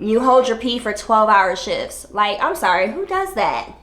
you hold your pee for 12-hour shifts. Like, I'm sorry, who does that?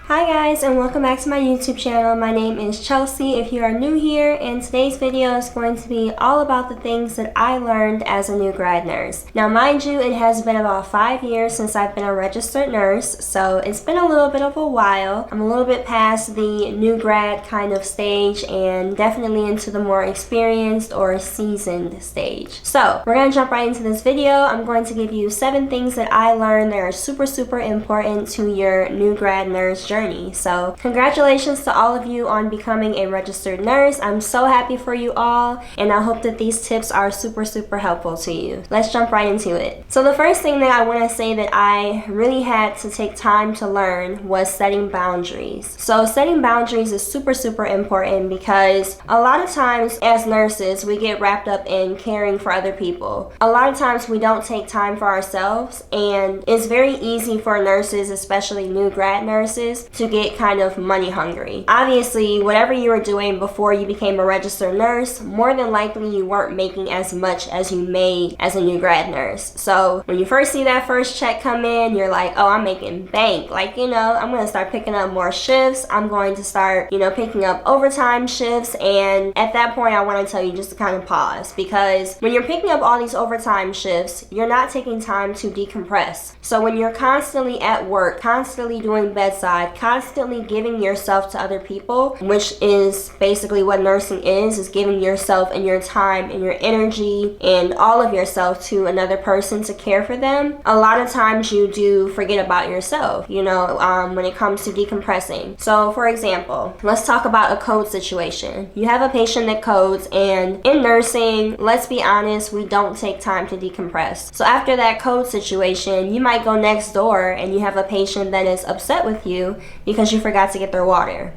Hi guys, and welcome back to my YouTube channel. My name is Chelsea if you are new here, and today's video is going to be all about the things that I learned as a new grad nurse. Now mind you, it has been about 5 years since I've been a registered nurse, so it's been a little bit of a while. I'm a little bit past the new grad kind of stage and definitely into the more experienced or seasoned stage. So we're going to jump right into this video. I'm going to give you 7 things that I learned that are super important to your new grad nurse journey. So congratulations to all of you on becoming a registered nurse. I'm so happy for you all, and I hope that these tips are super helpful to you. Let's jump right into it. So the first thing that I want to say that I really had to take time to learn was setting boundaries. So setting boundaries is super important because a lot of times as nurses we get wrapped up in caring for other people. A lot of times we don't take time for ourselves, and it's very easy for nurses, especially new grad nurses, to get kind of money hungry. Obviously, whatever you were doing before you became a registered nurse, more than likely you weren't making as much as you made as a new grad nurse. So when you first see that first check come in, you're like, oh, I'm making bank. Like, you know, I'm going to start picking up more shifts. I'm going to start, you know, picking up overtime shifts. And at that point, I want to tell you just to kind of pause, because when you're picking up all these overtime shifts, you're not taking time to decompress. So when you're constantly at work, constantly doing bedside, constantly giving yourself to other people, which is basically what nursing is giving yourself and your time and your energy and all of yourself to another person to care for them. A lot of times you do forget about yourself, you know, when it comes to decompressing. So for example, let's talk about a code situation. You have a patient that codes, and in nursing, let's be honest, we don't take time to decompress. So after that code situation, you might go next door and you have a patient that is upset with you because you forgot to get their water.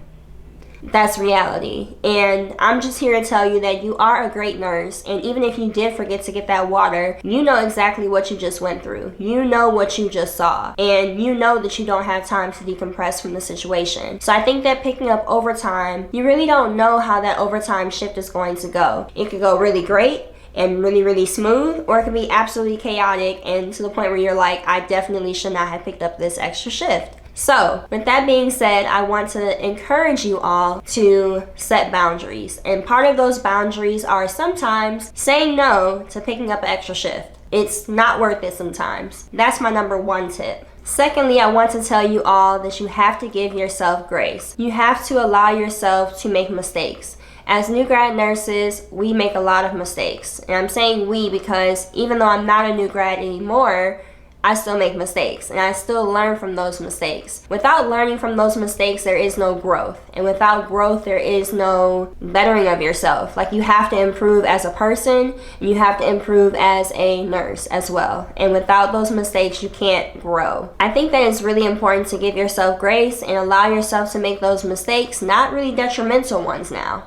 That's reality. And I'm just here to tell you that you are a great nurse, and even if you did forget to get that water, you know exactly what you just went through. You know what you just saw, and you know that you don't have time to decompress from the situation. So I think that picking up overtime, you really don't know how that overtime shift is going to go. It could go really great and really smooth, or it could be absolutely chaotic and to the point where you're like, I definitely should not have picked up this extra shift. So with that being said, I want to encourage you all to set boundaries, and part of those boundaries are sometimes saying no to picking up an extra shift. It's not worth it sometimes. That's my number 1 tip. Secondly, I want to tell you all that you have to give yourself grace. You have to allow yourself to make mistakes. As new grad nurses, we make a lot of mistakes. And I'm saying we because even though I'm not a new grad anymore, I still make mistakes, and I still learn from those mistakes. Without learning from those mistakes, there is no growth. And without growth, there is no bettering of yourself. Like, you have to improve as a person, and you have to improve as a nurse as well. And without those mistakes, you can't grow. I think that it's really important to give yourself grace and allow yourself to make those mistakes, not really detrimental ones now,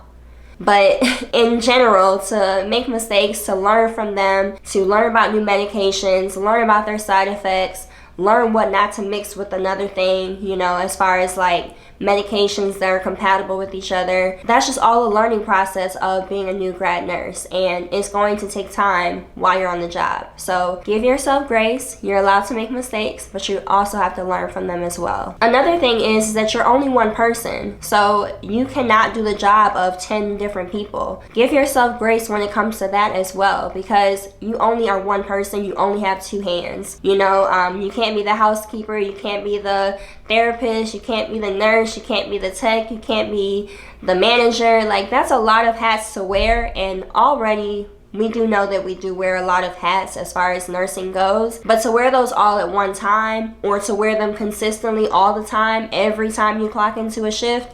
but in general, to make mistakes, to learn from them, to learn about new medications, learn about their side effects, learn what not to mix with another thing, you know, as far as like medications that are compatible with each other. That's just all a learning process of being a new grad nurse, and it's going to take time while you're on the job. So give yourself grace. You're allowed to make mistakes, but you also have to learn from them as well. Another thing is that you're only one person, so you cannot do the job of 10 different people. Give yourself grace when it comes to that as well, because you only are one person. You only have 2 hands. You know, you can't be the housekeeper, you can't be the therapist, you can't be the nurse, you can't be the tech, you can't be the manager. Like, that's a lot of hats to wear, and already we do know that we do wear a lot of hats as far as nursing goes, but to wear those all at one time, or to wear them consistently all the time, every time you clock into a shift,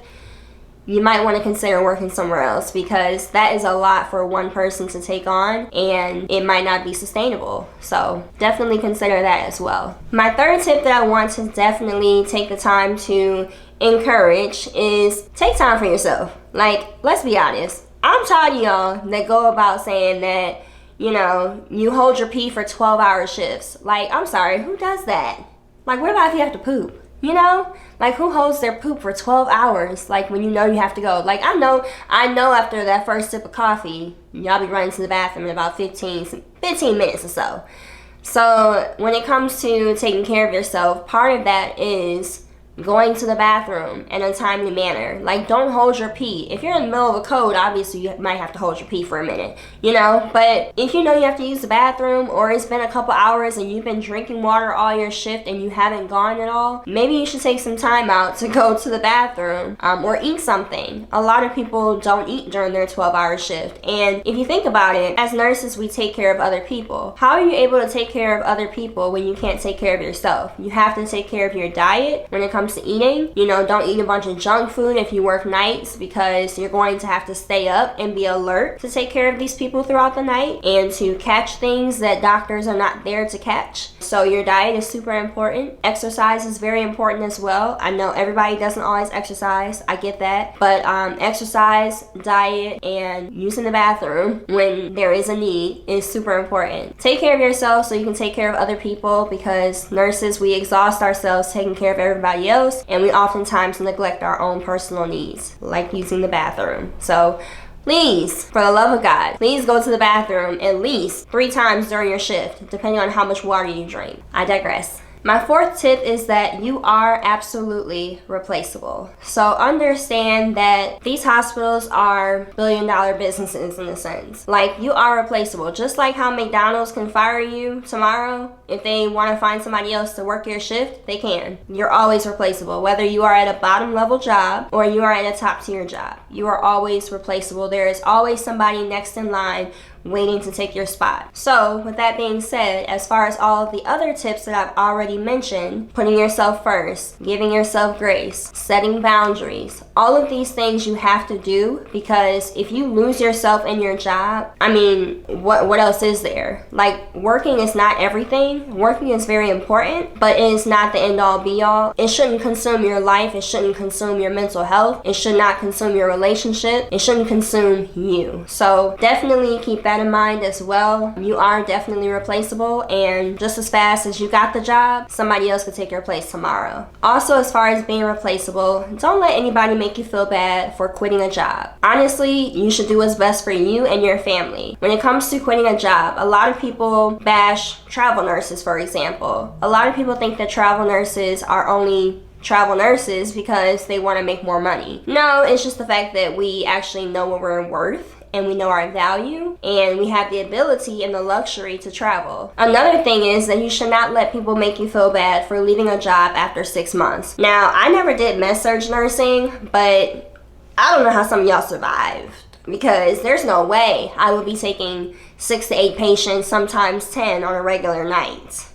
you might want to consider working somewhere else, because that is a lot for one person to take on, and it might not be sustainable. So definitely consider that as well. My third tip that I want to definitely take the time to encourage is take time for yourself. Like, let's be honest, I'm tired of y'all that go about saying that, you know, you hold your pee for 12-hour shifts. Like, I'm sorry, who does that? Like, what about if you have to poop? You know? Like, who holds their poop for 12 hours? Like, when you know you have to go. Like, I know after that first sip of coffee, y'all be running to the bathroom in about 15 minutes or so. So, when it comes to taking care of yourself, part of that is going to the bathroom in a timely manner. Like, don't hold your pee. If you're in the middle of a code, obviously you might have to hold your pee for a minute, you know? But if you know you have to use the bathroom, or it's been a couple hours and you've been drinking water all your shift and you haven't gone at all, maybe you should take some time out to go to the bathroom, or eat something. A lot of people don't eat during their 12-hour shift. And if you think about it, as nurses, we take care of other people. How are you able to take care of other people when you can't take care of yourself? You have to take care of your diet when it comes to eating. You know, don't eat a bunch of junk food if you work nights, because you're going to have to stay up and be alert to take care of these people throughout the night and to catch things that doctors are not there to catch. So your diet is super important. Exercise is very important as well. I know everybody doesn't always exercise, I get that, but exercise, diet, and using the bathroom when there is a need is super important. Take care of yourself so you can take care of other people, because nurses, we exhaust ourselves taking care of everybody else, and we oftentimes neglect our own personal needs, like using the bathroom. So please, for the love of God, please go to the bathroom at least 3 times during your shift, depending on how much water you drink. I digress. My 4th tip is that you are absolutely replaceable. So understand that these hospitals are billion-dollar businesses in a sense. Like, you are replaceable. Just like how McDonald's can fire you tomorrow, if they want to find somebody else to work your shift, they can. You're always replaceable. Whether you are at a bottom-level job or you are at a top-tier job, you are always replaceable. There is always somebody next in line waiting to take your spot. So with that being said, as far as all of the other tips that I've already mentioned, putting yourself first, giving yourself grace, setting boundaries, all of these things you have to do, because if you lose yourself in your job, I mean, what else is there? Like, working is not everything. Working is very important, but it is not the end all be all. It shouldn't consume your life. It shouldn't consume your mental health. It should not consume your relationship. It shouldn't consume you. So definitely keep that in mind as well. You are definitely replaceable, and just as fast as you got the job, somebody else could take your place tomorrow. Also, as far as being replaceable, don't let anybody make you feel bad for quitting a job. Honestly, you should do what's best for you and your family. When it comes to quitting a job, a lot of people bash travel nurses, for example. A lot of people think that travel nurses are only travel nurses because they want to make more money. No, it's just the fact that we actually know what we're worth, and we know our value, and we have the ability and the luxury to travel. Another thing is that you should not let people make you feel bad for leaving a job after 6 months. Now, I never did med-surg nursing, but I don't know how some of y'all survived, because there's no way I would be taking 6 to 8 patients, sometimes 10 on a regular night.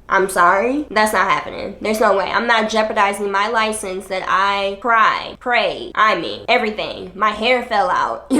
I'm sorry, that's not happening. There's no way. I'm not jeopardizing my license that I cried, prayed, everything. My hair fell out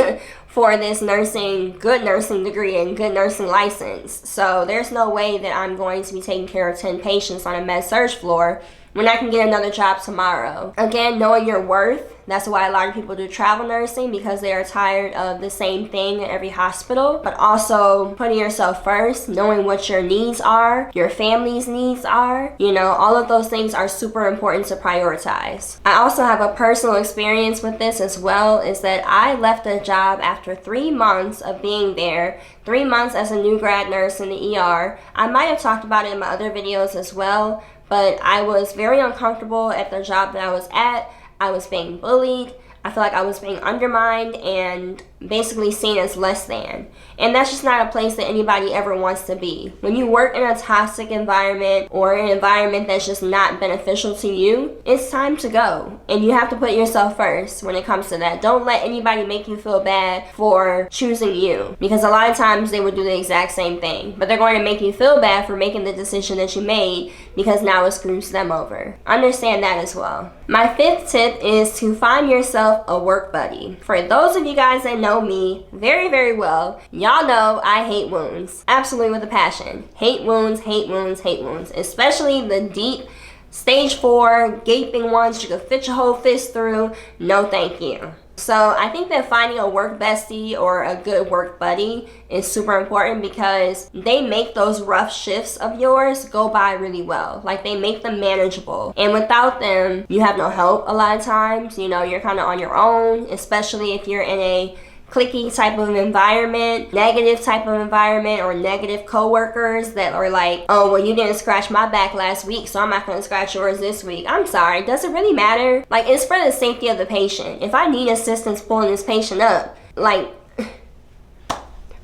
for this good nursing degree and good nursing license. So there's no way that I'm going to be taking care of 10 patients on a med-surg floor when I can get another job tomorrow. Again, knowing your worth. That's why a lot of people do travel nursing, because they are tired of the same thing in every hospital. But also putting yourself first, knowing what your needs are, your family's needs are. You know, all of those things are super important to prioritize. I also have a personal experience with this as well, is that I left a job after 3 months of being there. 3 months as a new grad nurse in the ER. I might have talked about it in my other videos as well, but I was very uncomfortable at the job that I was at. I was being bullied. I feel like I was being undermined and basically seen as less than. And that's just not a place that anybody ever wants to be. When you work in a toxic environment or an environment that's just not beneficial to you, it's time to go. And you have to put yourself first when it comes to that. Don't let anybody make you feel bad for choosing you, because a lot of times they would do the exact same thing, but they're going to make you feel bad for making the decision that you made, because now it screws them over. Understand that as well. My 5th tip is to find yourself a work buddy. For those of you guys that know me very, very well, y'all know I hate wounds. Absolutely with a passion. Hate wounds, hate wounds, hate wounds. Especially the deep stage 4 gaping ones you could fit your whole fist through. No thank you. So I think that finding a work bestie or a good work buddy is super important because they make those rough shifts of yours go by really well. Like, they make them manageable. And without them, you have no help a lot of times. You know, you're kind of on your own, especially if you're in a cliquey type of environment, negative type of environment, or negative coworkers that are like, oh, well, you didn't scratch my back last week, so I'm not going to scratch yours this week. I'm sorry, does it really matter? Like, it's for the safety of the patient. If I need assistance pulling this patient up, like,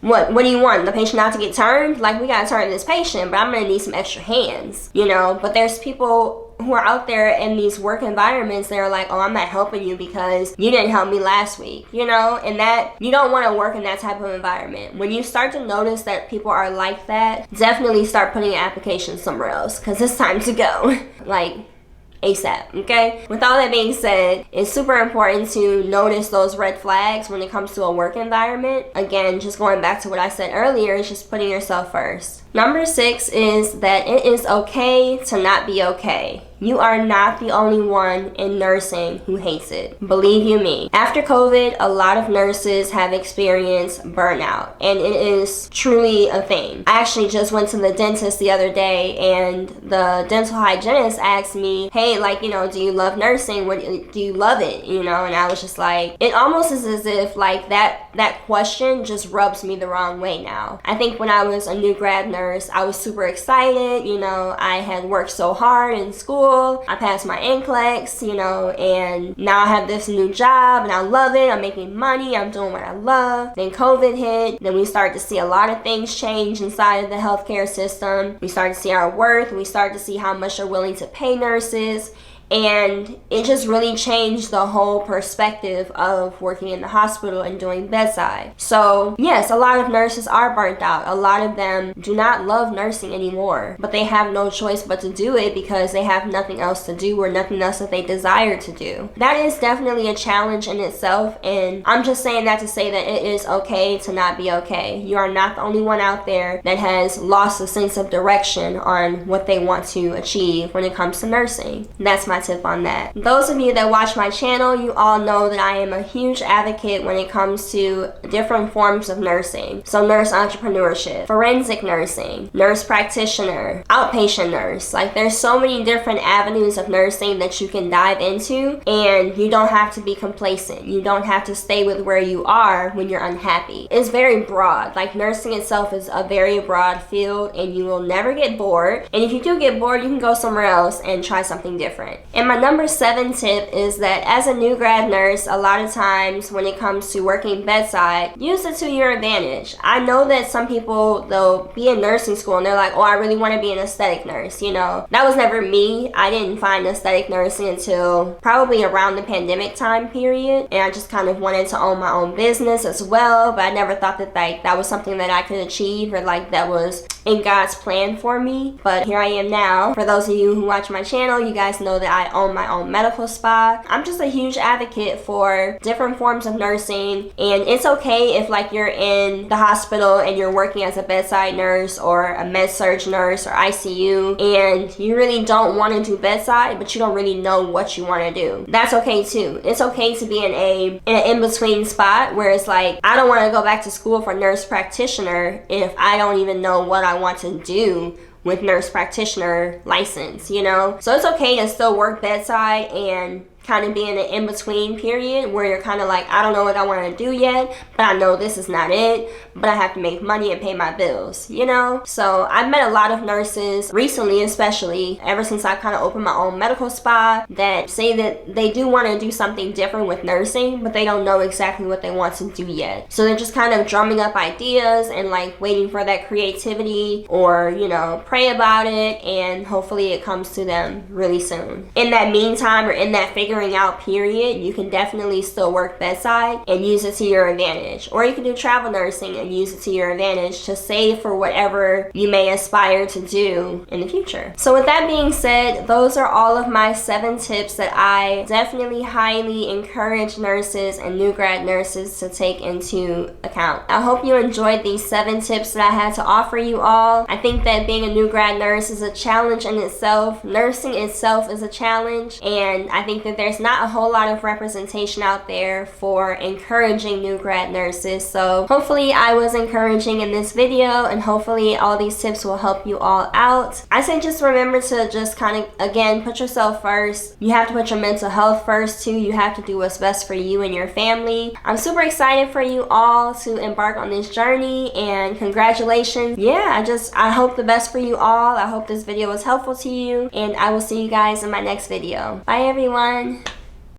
what do you want? The patient not to get turned? Like, we gotta turn this patient, but I'm gonna need some extra hands, you know? But there's people who are out there in these work environments that are like, oh, I'm not helping you because you didn't help me last week, you know? And that, you don't want to work in that type of environment. When you start to notice that people are like that, definitely start putting your application somewhere else, because it's time to go. Like, ASAP, okay? With all that being said, it's super important to notice those red flags when it comes to a work environment. Again, just going back to what I said earlier, it's just putting yourself first. Number 6 is that it is okay to not be okay. You are not the only one in nursing who hates it. Believe you me. After COVID, a lot of nurses have experienced burnout, and it is truly a thing. I actually just went to the dentist the other day, and the dental hygienist asked me, hey, like, you know, do you love nursing? Do you love it? You know, and I was just like, it almost is as if like that question just rubs me the wrong way now. I think when I was a new grad nurse, I was super excited. You know, I had worked so hard in school. I passed my NCLEX, you know, and now I have this new job and I love it. I'm making money. I'm doing what I love. Then COVID hit. Then we started to see a lot of things change inside of the healthcare system. We started to see our worth. We started to see how much they're willing to pay nurses. And it just really changed the whole perspective of working in the hospital and doing bedside. So yes, a lot of nurses are burnt out. A lot of them do not love nursing anymore, but they have no choice but to do it because they have nothing else to do or nothing else that they desire to do. That is definitely a challenge in itself, and I'm just saying that to say that it is okay to not be okay. You are not the only one out there that has lost a sense of direction on what they want to achieve when it comes to nursing. That's my tip on that. Those of you that watch my channel, you all know that I am a huge advocate when it comes to different forms of nursing. So nurse entrepreneurship, forensic nursing, nurse practitioner, outpatient nurse. Like, there's so many different avenues of nursing that you can dive into, and you don't have to be complacent. You don't have to stay with where you are when you're unhappy. It's very broad. Like, nursing itself is a very broad field, and you will never get bored. And if you do get bored, you can go somewhere else and try something different. And my number 7 tip is that as a new grad nurse, a lot of times when it comes to working bedside, use it to your advantage. I know that some people, they'll be in nursing school and they're like, oh, I really want to be an aesthetic nurse, you know. That was never me. I didn't find aesthetic nursing until probably around the pandemic time period, and I just kind of wanted to own my own business as well, but I never thought that like that was something that I could achieve or like that was in God's plan for me. But here I am now. For those of you who watch my channel, you guys know that I own my own medical spa. I'm just a huge advocate for different forms of nursing, and it's okay if like you're in the hospital and you're working as a bedside nurse or a med-surg nurse or ICU and you really don't want to do bedside, but you don't really know what you want to do. That's okay too. It's okay to be in an in-between spot where it's like, I don't want to go back to school for nurse practitioner if I don't even know what I want to do with nurse practitioner license, you know? So it's okay to still work bedside and kind of be in an in-between period where you're kind of like, I don't know what I want to do yet, but I know this is not it, but I have to make money and pay my bills, you know? So I've met a lot of nurses recently, especially ever since I kind of opened my own medical spa, that say that they do want to do something different with nursing, but they don't know exactly what they want to do yet. So they're just kind of drumming up ideas and like waiting for that creativity, or, you know, pray about it and hopefully it comes to them really soon. In that meantime, or in that figuring out period, you can definitely still work bedside and use it to your advantage. Or you can do travel nursing and use it to your advantage to save for whatever you may aspire to do in the future. So with that being said, those are all of my 7 tips that I definitely highly encourage nurses and new grad nurses to take into account. I hope you enjoyed these 7 tips that I had to offer you all. I think that being a new grad nurse is a challenge in itself. Nursing itself is a challenge, and I think that there's there's not a whole lot of representation out there for encouraging new grad nurses. So hopefully I was encouraging in this video, and hopefully all these tips will help you all out. I say just remember to just kind of, again, put yourself first. You have to put your mental health first too. You have to do what's best for you and your family. I'm super excited for you all to embark on this journey, and congratulations. Yeah, I hope the best for you all. I hope this video was helpful to you, and I will see you guys in my next video. Bye everyone.